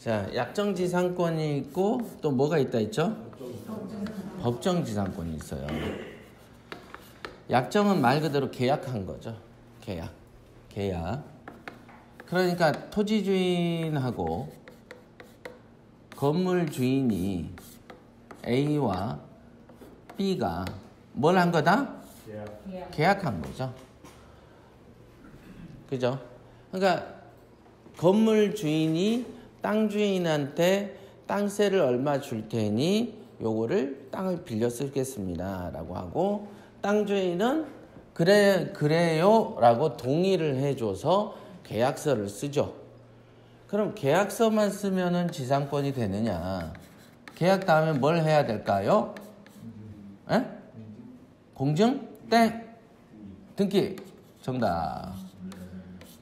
자, 약정지상권이 있고 또 뭐가 있다 했죠? 법정지상권이 있어요. 약정은 말 그대로 계약한 거죠. 계약. 그러니까 토지 주인하고 건물 주인이 A와 B가 뭘 한 거다? 계약한 거죠. 그죠? 그러니까 건물 주인이 땅 주인한테 땅세를 얼마 줄 테니 요거를 땅을 빌려 쓰겠습니다 라고 하고, 땅 주인은 그래요 라고 동의를 해줘서 계약서를 쓰죠. 그럼 계약서만 쓰면은 지상권이 되느냐? 계약 다음에 뭘 해야 될까요? 에? 공증? 땡! 등기! 정답.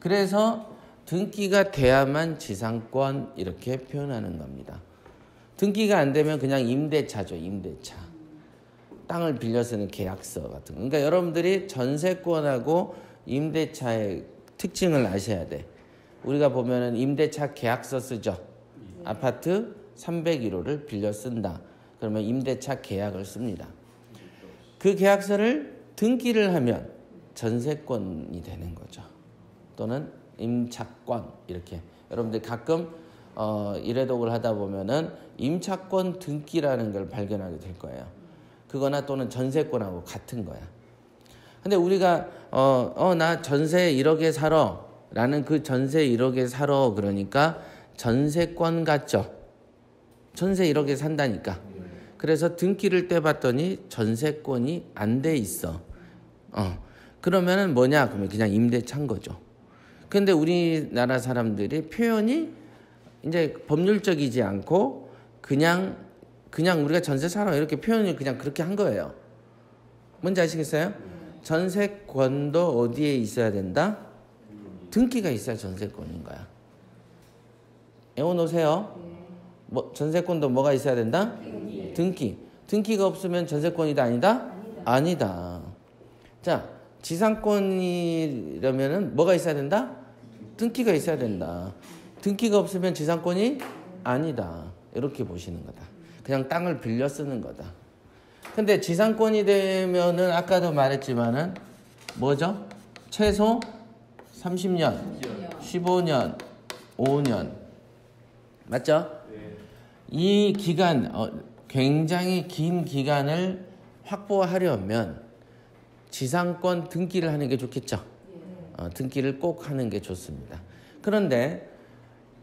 그래서 등기가 돼야만 지상권 이렇게 표현하는 겁니다. 등기가 안 되면 그냥 임대차죠. 임대차. 땅을 빌려 쓰는 계약서 같은 거. 그러니까 여러분들이 전세권하고 임대차의 특징을 아셔야 돼. 우리가 보면은 임대차 계약서 쓰죠. 아파트 301호를 빌려 쓴다. 그러면 임대차 계약을 씁니다. 그 계약서를 등기를 하면 전세권이 되는 거죠. 또는 임차권 이렇게. 여러분들 가끔 일회독을 하다 보면은 임차권 등기라는 걸 발견하게 될 거예요. 그거나 또는 전세권하고 같은 거야. 근데 우리가 나 전세 1억에 살아 라는 그 전세 1억에 살아 그러니까 전세권 같죠. 전세 1억에 산다니까. 그래서 등기를 떼봤더니 전세권이 안 돼 있어. 그러면은 뭐냐? 그러면 그냥 임대차인 거죠. 근데 우리나라 사람들이 표현이 이제 법률적이지 않고 그냥 우리가 전세 살아 이렇게 표현을 그냥 그렇게 한 거예요. 뭔지 아시겠어요? 전세권도 어디에 있어야 된다? 등기가 있어야 전세권인 거야. 외워놓으세요. 뭐 전세권도 뭐가 있어야 된다? 등기. 등기가 없으면 전세권이다 아니다? 아니다. 자, 지상권이라면은 뭐가 있어야 된다? 등기가 있어야 된다. 등기가 없으면 지상권이 아니다. 이렇게 보시는 거다. 그냥 땅을 빌려 쓰는 거다. 근데 지상권이 되면은 아까도 말했지만은 뭐죠? 최소 30년, 15년, 5년. 맞죠? 이 기간, 굉장히 긴 기간을 확보하려면 지상권 등기를 하는 게 좋겠죠. 등기를 꼭 하는 게 좋습니다. 그런데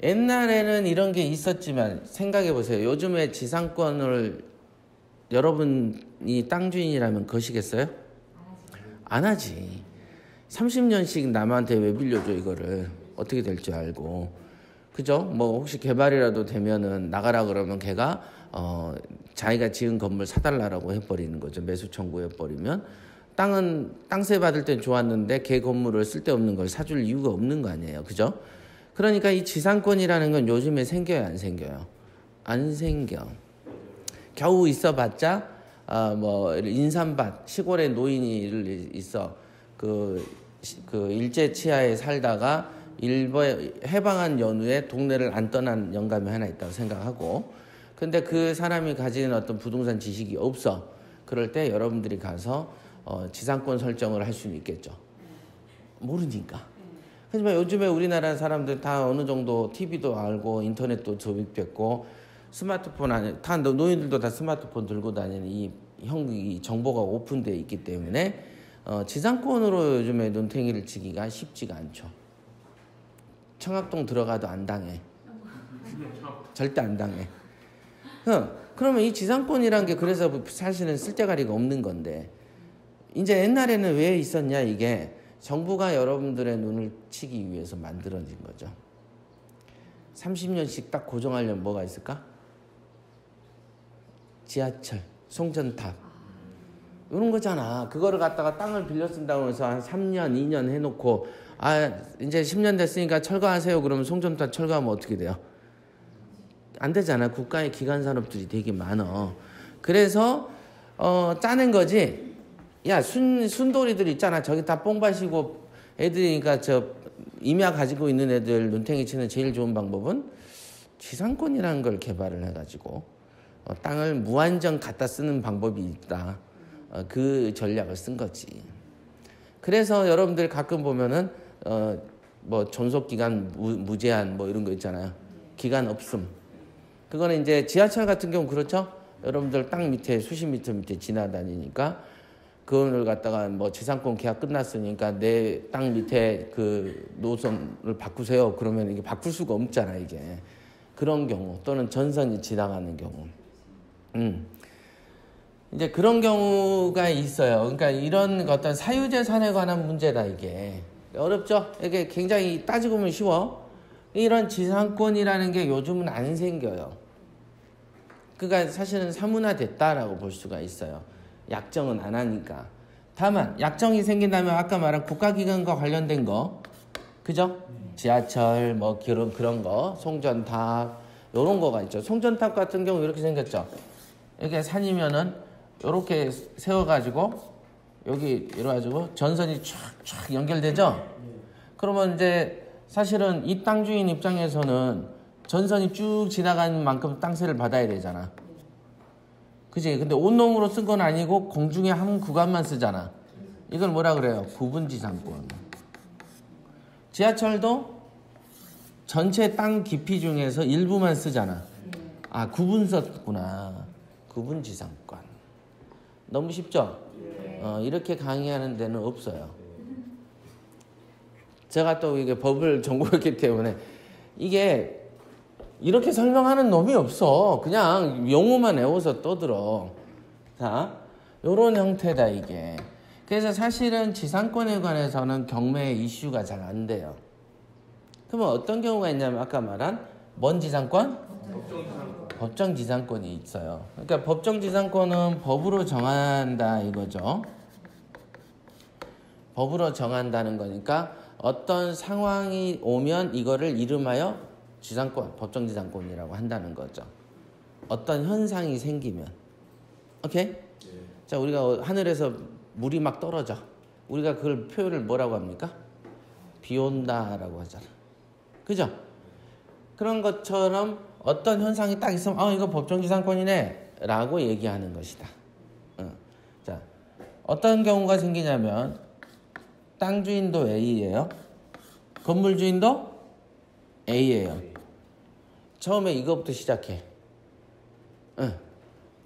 옛날에는 이런 게 있었지만 생각해 보세요. 요즘에 지상권을 여러분이 땅 주인이라면 거시겠어요? 안 하지. 30년씩 남한테 왜 빌려줘 이거를. 어떻게 될 줄 알고. 그죠? 뭐 혹시 개발이라도 되면은 나가라 그러면 걔가 자기가 지은 건물 사달라고 해버리는 거죠. 매수 청구해버리면. 땅은 땅세 받을 땐 좋았는데 걔 건물을 쓸데없는 걸 사줄 이유가 없는 거 아니에요. 그죠? 그러니까 이 지상권이라는 건 요즘에 생겨요, 안 생겨요? 안 생겨. 겨우 있어봤자 뭐 인삼밭 시골에 노인이 있어 그 일제 치하에 살다가 해방한 연후에 동네를 안 떠난 영감이 하나 있다고 생각하고, 근데 그 사람이 가지는 어떤 부동산 지식이 없어. 그럴 때 여러분들이 가서 지상권 설정을 할 수는 있겠죠. 모르니까. 하지만 요즘에 우리나라 사람들 다 어느 정도 TV도 알고 인터넷도 접입됐고 스마트폰 안에 다 노인들도 다 스마트폰 들고 다니는 이 정보가 오픈되어 있기 때문에 지상권으로 요즘에 눈탱이를 치기가 쉽지가 않죠. 청학동 들어가도 안 당해. 절대 안 당해. 그러면 이 지상권이란 게 그래서 사실은 쓸데가리가 없는 건데, 이제 옛날에는 왜 있었냐, 이게 정부가 여러분들의 눈을 치기 위해서 만들어진 거죠. 30년씩 딱 고정하려면 뭐가 있을까? 지하철, 송전탑 이런 거잖아. 그거를 갖다가 땅을 빌려 쓴다고 해서 한 3년, 2년 해놓고 이제 10년 됐으니까 철거하세요. 그러면 송전탑 철거하면 어떻게 돼요? 안 되잖아. 국가의 기관 산업들이 되게 많아. 그래서 짜낸 거지. 야, 순돌이들 있잖아. 저기 다 뽕밭이고 애들이니까 저 임야 가지고 있는 애들 눈탱이 치는 제일 좋은 방법은 지상권이라는 걸 개발을 해가지고 땅을 무한정 갖다 쓰는 방법이 있다. 그 전략을 쓴 거지. 그래서 여러분들 가끔 보면은 뭐 존속 기간 무제한 뭐 이런 거 있잖아요. 기간 없음. 그거는 이제 지하철 같은 경우 그렇죠. 여러분들 땅 밑에 수십 미터 밑에 지나다니니까 그걸 갖다가 뭐 지상권 계약 끝났으니까 내 땅 밑에 그 노선을 바꾸세요. 그러면 이게 바꿀 수가 없잖아 이게. 그런 경우 또는 전선이 지나가는 경우. 이제 그런 경우가 있어요. 그러니까 이런 어떤 사유재산에 관한 문제다 이게. 어렵죠? 이게 굉장히 따지고 보면 쉬워. 이런 지상권이라는 게 요즘은 안 생겨요. 그러니까 사실은 사문화됐다라고 볼 수가 있어요. 약정은 안 하니까. 다만 약정이 생긴다면 아까 말한 국가기관과 관련된 거, 그죠? 지하철 뭐 그런 거, 송전탑 이런 거가 있죠. 송전탑 같은 경우 이렇게 생겼죠. 이렇게 산이면은 이렇게 세워가지고 여기 이래가지고 전선이 쫙쫙 연결되죠. 그러면 이제 사실은 이 땅 주인 입장에서는 전선이 쭉 지나가는 만큼 땅세를 받아야 되잖아. 그지? 근데 온몸으로 쓴 건 아니고 공중에 한 구간만 쓰잖아. 이걸 뭐라 그래요? 구분지상권. 지하철도 전체 땅 깊이 중에서 일부만 쓰잖아. 아, 구분 썼구나. 구분지상권. 너무 쉽죠? 이렇게 강의하는 데는 없어요. 제가 또 이게 법을 전공했기 때문에 이게 이렇게 설명하는 놈이 없어. 그냥 용어만 외워서 떠들어. 자, 요런 형태다 이게. 그래서 사실은 지상권에 관해서는 경매 이슈가 잘 안 돼요. 그러면 어떤 경우가 있냐면 아까 말한 뭔 지상권? 법정 지상권이 있어요. 그러니까 법정 지상권은 법으로 정한다 이거죠. 법으로 정한다는 거니까 어떤 상황이 오면 이거를 이름하여 지상권, 법정 지상권이라고 한다는 거죠. 어떤 현상이 생기면. 오케이? 네. 자, 우리가 하늘에서 물이 막 떨어져. 우리가 그걸 표현을 뭐라고 합니까? 비 온다라고 하잖아. 그죠? 그런 것처럼 어떤 현상이 딱 있으면 이거 법정 지상권이네 라고 얘기하는 것이다. 자, 어떤 경우가 생기냐면 땅 주인도 A예요. 건물 주인도 A예요. 처음에 이거부터 시작해.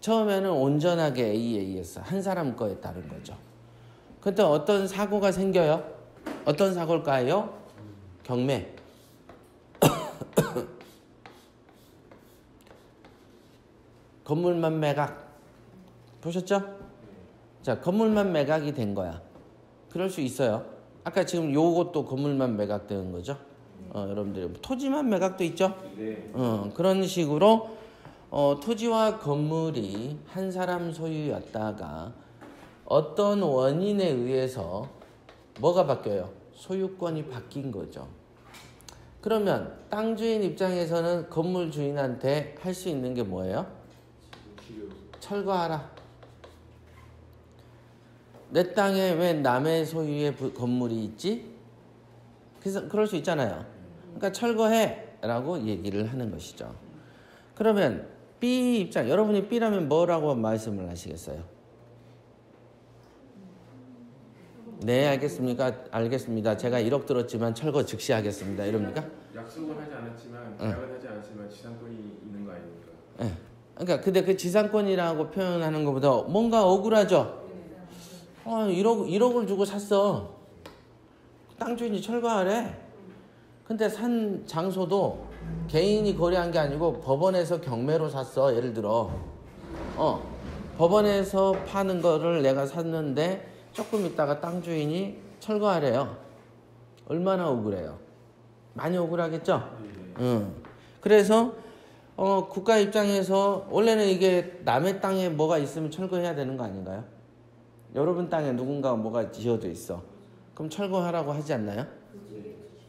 처음에는 온전하게 A였어. 한 사람 거에 따른 거죠. 그때 어떤 사고가 생겨요? 어떤 사고일까요? 경매. 건물만 매각. 보셨죠? 자, 건물만 매각이 된 거야. 그럴 수 있어요. 아까 지금 요것도 건물만 매각되는 거죠. 여러분들 토지만 매각도 있죠. 네. 그런 식으로 토지와 건물이 한 사람 소유였다가 어떤 원인에 의해서 뭐가 바뀌어요? 소유권이 바뀐 거죠. 그러면 땅 주인 입장에서는 건물 주인한테 할 수 있는 게 뭐예요? 철거하라. 내 땅에 왜 남의 소유의 건물이 있지? 그래서 그럴 수 있잖아요. 그러니까 철거해라고 얘기를 하는 것이죠. 그러면 B 입장, 여러분이 B라면 뭐라고 말씀을 하시겠어요? 네, 알겠습니다. 제가 1억 들었지만 철거 즉시 하겠습니다. 이럽니까? 약속은 하지 않았지만 계약은 하지 않았지만 지상권이 있는 거 아닙니까? 네. 그러니까 근데 그 지상권이라고 표현하는 것보다 뭔가 억울하죠. 1억을 주고 샀어. 땅 주인이 철거하래. 근데 산 장소도 개인이 거래한 게 아니고 법원에서 경매로 샀어. 예를 들어 법원에서 파는 거를 내가 샀는데 조금 있다가 땅 주인이 철거하래요. 얼마나 억울해요. 많이 억울하겠죠. 그래서 국가 입장에서 원래는 이게 남의 땅에 뭐가 있으면 철거해야 되는 거 아닌가요? 여러분 땅에 누군가가 뭐가 지어져 있어. 그럼 철거하라고 하지 않나요?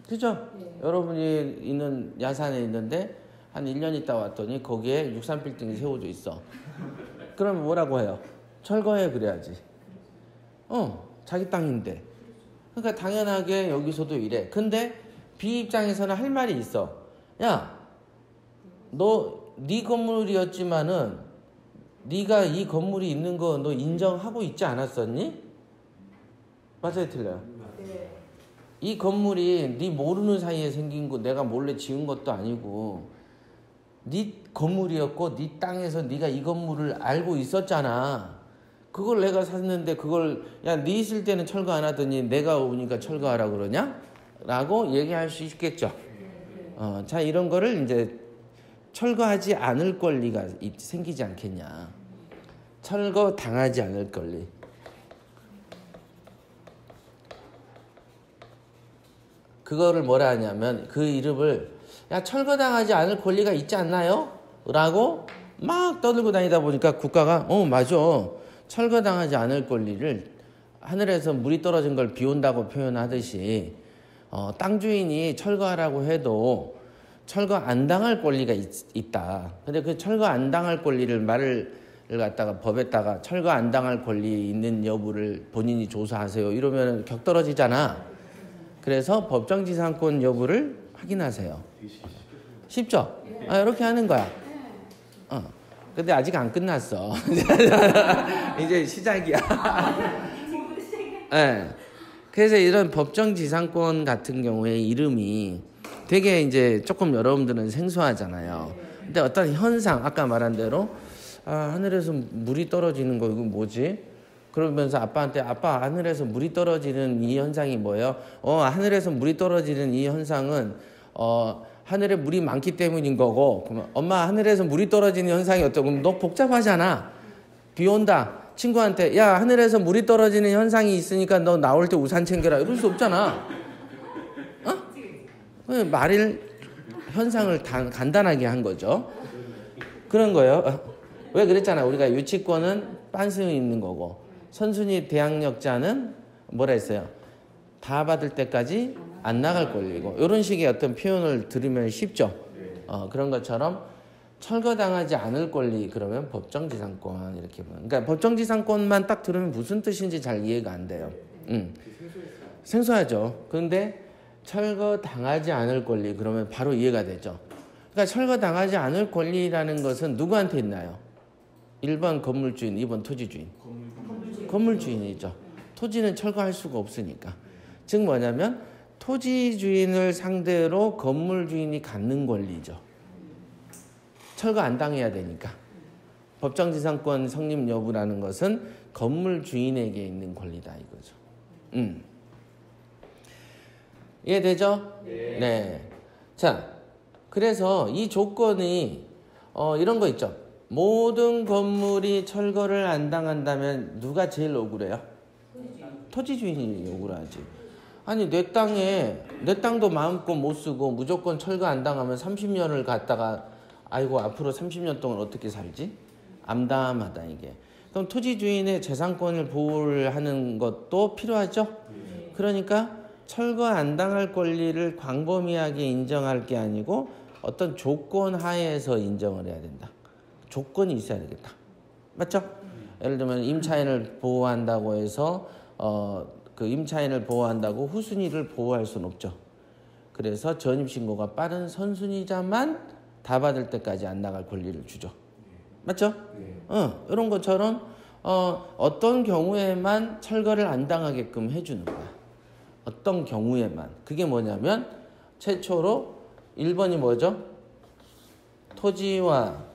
그죠? 네. 여러분이 있는 야산에 있는데 한 1년 있다 왔더니 거기에 63빌딩이 세워져 있어. 그러면 뭐라고 해요? 철거해 그래야지. 자기 땅인데. 그러니까 당연하게 여기서도 이래. 근데 B 입장에서는 할 말이 있어. 야, 네 건물이었지만은 네가 이 건물이 있는 거 너 인정하고 있지 않았었니? 맞아요, 틀려요? 네. 이 건물이 네 모르는 사이에 생긴 거 내가 몰래 지은 것도 아니고 네 건물이었고 네 땅에서 네가 이 건물을 알고 있었잖아. 그걸 내가 샀는데 그걸 야, 네 있을 때는 철거 안 하더니 내가 오니까 철거하라 그러냐? 라고 얘기할 수 있겠죠. 자, 이런 거를 이제 철거하지 않을 권리가 생기지 않겠냐. 철거 당하지 않을 권리. 그거를 뭐라 하냐면 그 이름을 야, 철거당하지 않을 권리가 있지 않나요? 라고 막 떠들고 다니다 보니까 국가가 맞아. 철거당하지 않을 권리를 하늘에서 물이 떨어진 걸 비 온다고 표현하듯이 땅 주인이 철거하라고 해도 철거 안 당할 권리가 있다. 근데 그 철거 안 당할 권리를 말을 갖다가 법에다가 철거 안 당할 권리 있는 여부를 본인이 조사하세요. 이러면 격떨어지잖아. 그래서 법정지상권 여부를 확인하세요. 쉽죠? 이렇게 하는 거야. 근데 아직 안 끝났어. 이제 시작이야. 네. 그래서 이런 법정지상권 같은 경우에 이름이 되게 이제 조금 여러분들은 생소하잖아요. 근데 어떤 현상, 아까 말한 대로 하늘에서 물이 떨어지는 거 이거 뭐지? 그러면서 아빠한테 아빠 하늘에서 물이 떨어지는 이 현상이 뭐예요? 하늘에서 물이 떨어지는 이 현상은 하늘에 물이 많기 때문인 거고. 그러면 엄마 하늘에서 물이 떨어지는 현상이 어떠고? 그럼 너 복잡하잖아. 비 온다. 친구한테 야 하늘에서 물이 떨어지는 현상이 있으니까 너 나올 때 우산 챙겨라. 이럴 수 없잖아. 말일 현상을 간단하게 한 거죠. 그런 거예요. 왜 그랬잖아. 우리가 유치권은 빤스에 있는 거고 선순위 대항력자는 뭐라 했어요? 다 받을 때까지 안 나갈 권리고 이런 식의 어떤 표현을 들으면 쉽죠. 그런 것처럼 철거당하지 않을 권리 그러면 법정지상권 이렇게 보면 그러니까 법정지상권만 딱 들으면 무슨 뜻인지 잘 이해가 안 돼요. 생소하죠. 그런데 철거당하지 않을 권리 그러면 바로 이해가 되죠. 그러니까 철거당하지 않을 권리라는 것은 누구한테 있나요? 1번 건물주인, 2번 토지주인. 건물주인이죠. 토지는 철거할 수가 없으니까. 즉 뭐냐면 토지주인을 상대로 건물주인이 갖는 권리죠. 철거 안 당해야 되니까. 법정지상권 성립 여부라는 것은 건물주인에게 있는 권리다 이거죠. 이해되죠? 네. 자, 그래서 이 조건이 이런 거 있죠. 모든 건물이 철거를 안 당한다면 누가 제일 억울해요? 토지주인이 억울하지. 아니 내 땅도 마음껏 못 쓰고 무조건 철거 안 당하면 30년을 갔다가 아이고 앞으로 30년 동안 어떻게 살지? 암담하다 이게. 그럼 토지주인의 재산권을 보호를 하는 것도 필요하죠? 그러니까 철거 안 당할 권리를 광범위하게 인정할 게 아니고 어떤 조건 하에서 인정을 해야 된다. 조건이 있어야 되겠다. 맞죠? 예를 들면 임차인을 보호한다고 해서 그 임차인을 보호한다고 후순위를 보호할 수는 없죠. 그래서 전입신고가 빠른 선순위자만 다 받을 때까지 안 나갈 권리를 주죠. 맞죠? 이런 것처럼 어떤 경우에만 철거를 안 당하게끔 해주는 거야. 어떤 경우에만. 그게 뭐냐면 최초로 1번이 뭐죠? 토지와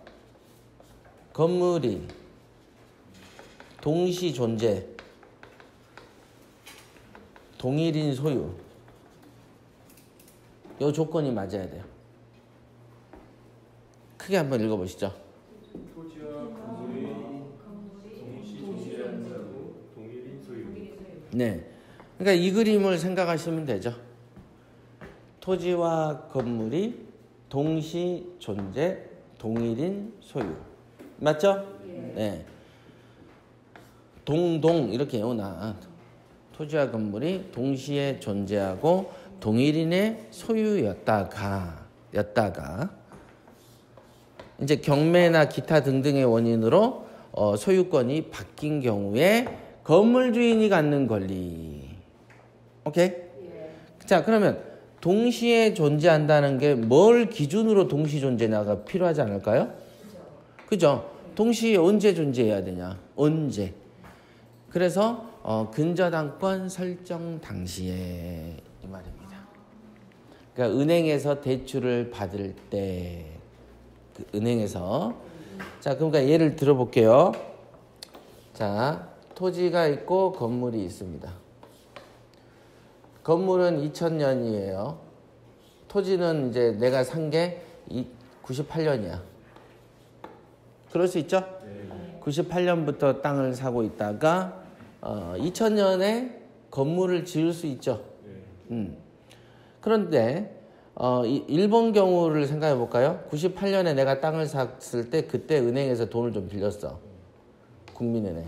건물이 동시 존재, 동일인 소유. 이 조건이 맞아야 돼요. 크게 한번 읽어보시죠. 토지와 건물이 동시 존재한다고 동일인 소유. 네. 그러니까 이 그림을 생각하시면 되죠. 토지와 건물이 동시 존재, 동일인 소유. 맞죠? 네. 동동 이렇게 오나 토지와 건물이 동시에 존재하고 동일인의 소유였다가 이제 경매나 기타 등등의 원인으로 소유권이 바뀐 경우에 건물 주인이 갖는 권리. 오케이? 자, 그러면 동시에 존재한다는 게 뭘 기준으로 동시 존재냐가 필요하지 않을까요? 그죠? 동시에 언제 존재해야 되냐? 언제? 그래서 근저당권 설정 당시에 이 말입니다. 그러니까 은행에서 대출을 받을 때 그 은행에서 자 그러니까 예를 들어볼게요. 자 토지가 있고 건물이 있습니다. 건물은 2000년이에요. 토지는 이제 내가 산 게 98년이야. 그럴 수 있죠? 98년부터 땅을 사고 있다가 2000년에 건물을 지을 수 있죠. 그런데 일본 경우를 생각해 볼까요? 98년에 내가 땅을 샀을 때 그때 은행에서 돈을 좀 빌렸어. 국민은행.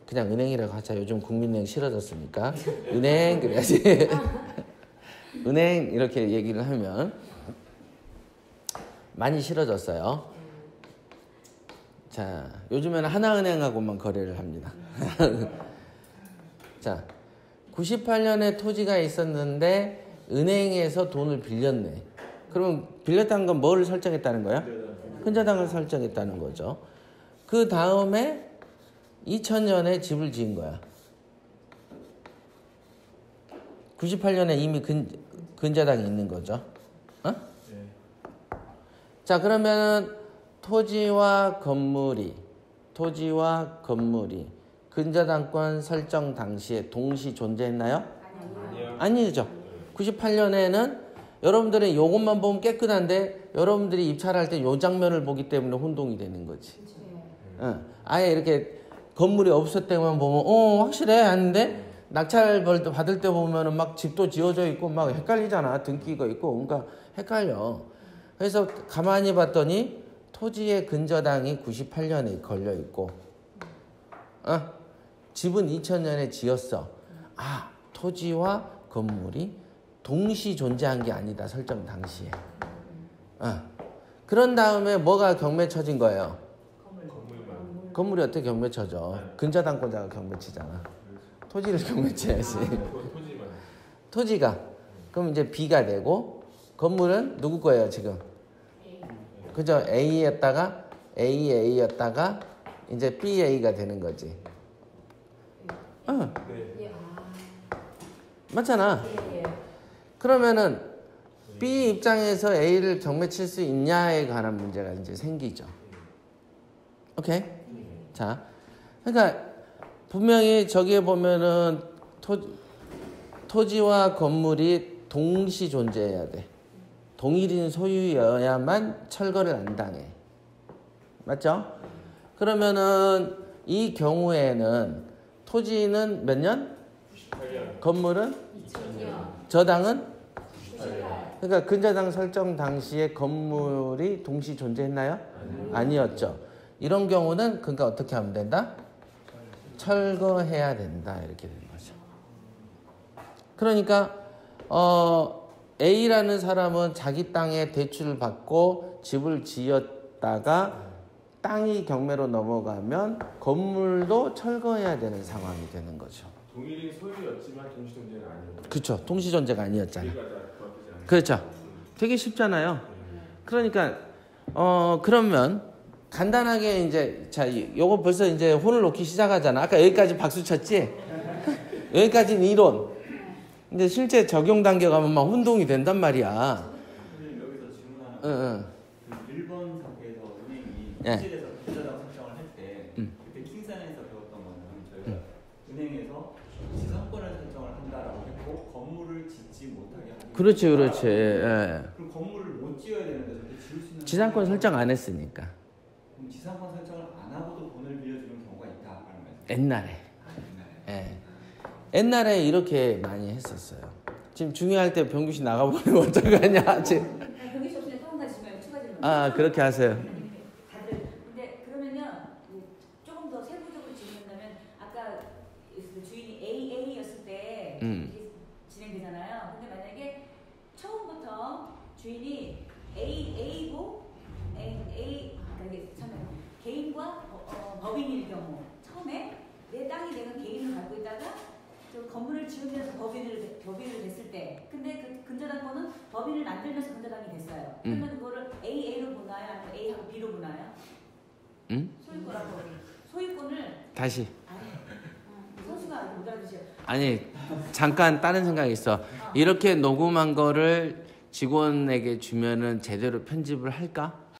그냥 은행이라고 하자. 요즘 국민은행 싫어졌으니까. 은행 그래야지. 은행 이렇게 얘기를 하면 많이 싫어졌어요. 자, 요즘에는 하나은행하고만 거래를 합니다. 자, 98년에 토지가 있었는데 은행에서 돈을 빌렸네. 그러면 빌렸다는 건 뭐를 설정했다는 거야? 근저당을 설정했다는 거죠. 그 다음에 2000년에 집을 지은 거야. 98년에 이미 근저당이 있는 거죠. 어? 자, 그러면 토지와 건물이 근저당권 설정 당시에 동시 존재했나요? 아니죠. 98년에는 여러분들은 요것만 보면 깨끗한데 여러분들이 입찰할 때 요 장면을 보기 때문에 혼동이 되는 거지. 아예 이렇게 건물이 없을 때만 보면 확실해 하는데 낙찰 받을 때 보면은 막 집도 지어져 있고 막 헷갈리잖아. 등기가 있고 뭔가 헷갈려. 그래서 가만히 봤더니 토지의 근저당이 98년에 걸려 있고 집은 2000년에 지었어. 토지와 건물이 동시 존재한 게 아니다. 설정 당시에. 그런 다음에 뭐가 경매 쳐진 거예요? 건물이 어떻게 경매 쳐져? 근저당권자가 경매 치잖아. 토지를 경매 쳐야지. 토지가. 그럼 이제 B가 되고 건물은 누구 거예요 지금? 그죠? A였다가 AA였다가 이제 BA가 되는 거지. 맞잖아. 그러면은 B 입장에서 A를 경매 칠 수 있냐에 관한 문제가 이제 생기죠. 오케이? 자, 그러니까 분명히 저기에 보면은 토지와 건물이 동시 존재해야 돼. 동일인 소유여야만 철거를 안 당해. 맞죠? 그러면은 이 경우에는 토지는 몇 년? 98년. 건물은? 2000년. 저당은? 98년. 그러니까 근저당 설정 당시에 건물이 동시 존재했나요? 아니었죠. 이런 경우는 그러니까 어떻게 하면 된다? 철거해야 된다. 이렇게 되는 거죠. 그러니까 A라는 사람은 자기 땅에 대출을 받고 집을 지었다가 땅이 경매로 넘어가면 건물도 철거해야 되는 상황이 되는 거죠. 동일인 소유였지만 동시 존재가 아니었죠. 그렇죠. 동시 존재가 아니었잖아요. 그렇죠. 되게 쉽잖아요. 그러니까 그러면 간단하게 이제 자 요거 벌써 이제 혼을 놓기 시작하잖아. 아까 여기까지 박수 쳤지? 여기까지는 이론. 근데 실제 적용 단계 가면 막 혼동이 된단 말이야. 선생님 여기서 질문하는 그 일본 사태에서 은행이 토지에서 근저당 설정을 할 때 그때 킹산에서 배웠던 거는 저희가 은행에서 지상권을 설정을 한다라고 했고 건물을 짓지 못하게 하기. 그렇지. 예. 그럼 건물을 못 지어야 되는데 저렇게 지을 수 있는. 지상권 설정 안 했으니까. 그럼 지상권 설정을 안 하고도 돈을 빌려주는 경우가 있다라는 말씀. 옛날에. 예. 옛날에 이렇게 많이 했었어요. 지금 중요할 때 병규 씨 나가보면 어떡하냐 지금. 병규 씨 없으면 또 한 가지 질문 추가 질문. 그렇게 하세요. 다들 근데 그러면요 조금 더 세부적으로 질문한다면 아까 주인이 AA였을 때 이렇게 진행되잖아요. 근데 만약에 처음부터 주인이 A고 개인과 법인일 경우 처음에 내 땅이 내가 개인을 갖고 있다가 좀 건물을 지으면서 법인을 됐을 때, 근데 그 근저당권은 법인을 만들면서 근저당이 됐어요. 그러면 그거를 AA로 보나요? 아니면 A하고 B로 보나요? 소유권하고 소유권을 다시. 선수가 못 알아주세요. 아니 잠깐 다른 생각이 있어. 이렇게 녹음한 거를 직원에게 주면은 제대로 편집을 할까?